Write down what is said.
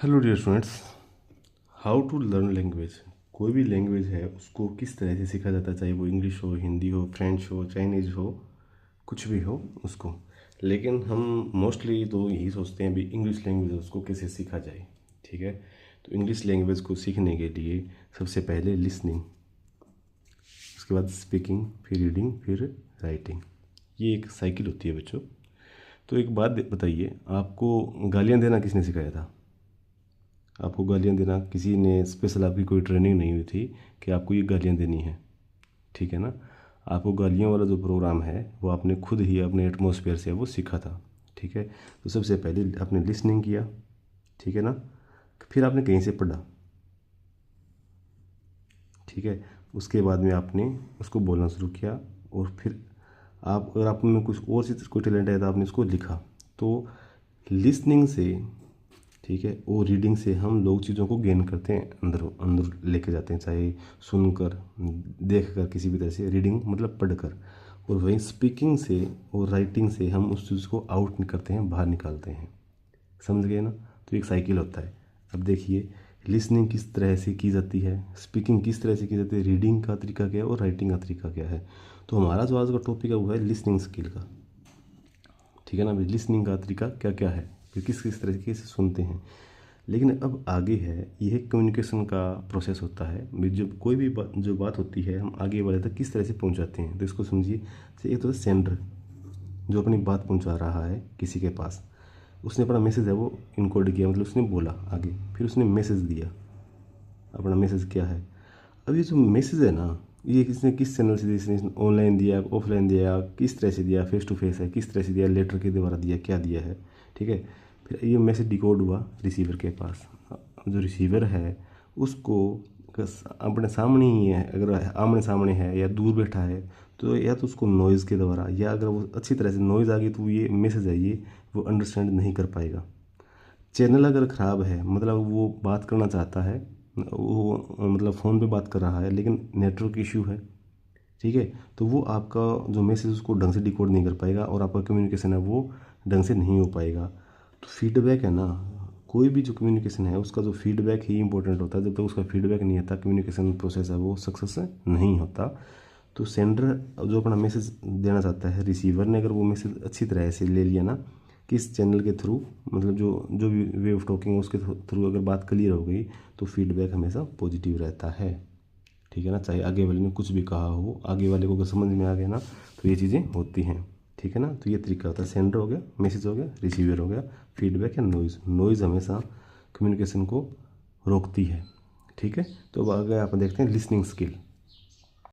Hello dear students, how to learn language. कोई भी language है उसको किस तरह से सीखा जाता है, चाहे वो इंग्लिश हो, हिंदी हो, फ्रेंच हो, चाइनीज़ हो, कुछ भी हो उसको। लेकिन हम मोस्टली तो यही सोचते हैं भी इंग्लिश लैंग्वेज है उसको कैसे सीखा जाए। ठीक है, तो इंग्लिश लैंग्वेज को सीखने के लिए सबसे पहले लिसनिंग, उसके बाद स्पीकिंग, फिर रीडिंग, फिर राइटिंग। ये एक साइकिल होती है बच्चों। तो एक बात बताइए, आपको गालियाँ देना किसने सिखाया था? आपको गालियाँ देना किसी ने स्पेशल आपकी कोई ट्रेनिंग नहीं हुई थी कि आपको ये गालियाँ देनी है, ठीक है ना। आपको गालियों वाला जो प्रोग्राम है वो आपने खुद ही अपने एटमॉस्फेयर से वो सीखा था, ठीक है। तो सबसे पहले आपने लिसनिंग किया, ठीक है ना। फिर आपने कहीं से पढ़ा, ठीक है। उसके बाद में आपने उसको बोलना शुरू किया, और फिर आप अगर आप में कुछ और चीज़ कोई टैलेंट है तो आपने उसको लिखा। तो लिसनिंग से, ठीक है, और रीडिंग से हम लोग चीज़ों को गेन करते हैं, अंदर अंदर लेके जाते हैं, चाहे सुनकर, देखकर, किसी भी तरह से। रीडिंग मतलब पढ़कर। और वहीं स्पीकिंग से और राइटिंग से हम उस चीज़ को आउट करते हैं, बाहर निकालते हैं। समझ गए ना। तो एक साइकिल होता है। अब देखिए, लिसनिंग किस तरह से की जाती है, स्पीकिंग किस तरह से की जाती है, रीडिंग का तरीका क्या है और राइटिंग का तरीका क्या है। तो हमारा जो आज का टॉपिक है वो है लिसनिंग स्किल का, ठीक है ना भाई। लिसनिंग का तरीका क्या क्या है, फिर किस किस तरीके से सुनते हैं। लेकिन अब आगे है, यह कम्युनिकेशन का प्रोसेस होता है भी। जब कोई भी जो बात होती है हम आगे वाले तक किस तरह से पहुंचाते हैं, तो इसको समझिए। जैसे एक तो सेंडर जो अपनी बात पहुंचा रहा है किसी के पास, उसने अपना मैसेज है वो इनकोड किया, मतलब उसने बोला आगे, फिर उसने मैसेज दिया। अपना मैसेज क्या है, अब ये जो मैसेज है ना, ये किसने किस चैनल से दिया, इसने ऑनलाइन दिया, ऑफलाइन दिया, किस तरह से दिया, फेस टू फेस है, किस तरह से दिया, लेटर के द्वारा दिया, क्या दिया है, ठीक है। फिर ये मैसेज डिकोड हुआ रिसीवर के पास। अब जो रिसीवर है उसको अपने सामने ही है, अगर आमने सामने है या दूर बैठा है, तो या तो उसको नॉइज़ के द्वारा, या अगर वो अच्छी तरह से नॉइज़ आ गई तो ये मैसेज है ये वो अंडरस्टैंड नहीं कर पाएगा। चैनल अगर ख़राब है, मतलब वो बात करना चाहता है, वो मतलब फ़ोन पे बात कर रहा है लेकिन नेटवर्क इशू है, ठीक है, तो वो आपका जो मैसेज उसको ढंग से डिकोड नहीं कर पाएगा और आपका कम्युनिकेशन है वो ढंग से नहीं हो पाएगा। तो फीडबैक है ना, कोई भी जो कम्युनिकेशन है उसका जो फीडबैक ही इंपॉर्टेंट होता है। जब तक उसका फीडबैक नहीं आता, कम्युनिकेशन प्रोसेस है वो सक्सेस नहीं होता। तो सेंडर जो अपना मैसेज देना चाहता है, रिसीवर ने अगर वो मैसेज अच्छी तरह से ले लिया ना, किस चैनल के थ्रू, मतलब जो जो भी वे ऑफ टॉकिंग है उसके थ्रू अगर बात क्लियर हो गई, तो फीडबैक हमेशा पॉजिटिव रहता है, ठीक है ना। चाहे आगे वाले ने कुछ भी कहा हो, आगे वाले को अगर समझ में आ गया ना, तो ये चीज़ें होती हैं, ठीक है ना। तो ये तरीका होता है, सेंडर हो गया, मैसेज हो गया, रिसीवर हो गया, फीडबैक या नॉइज़। नॉइज़ हमेशा कम्युनिकेशन को रोकती है, ठीक है। तो अब आगे आप देखते हैं लिसनिंग स्किल।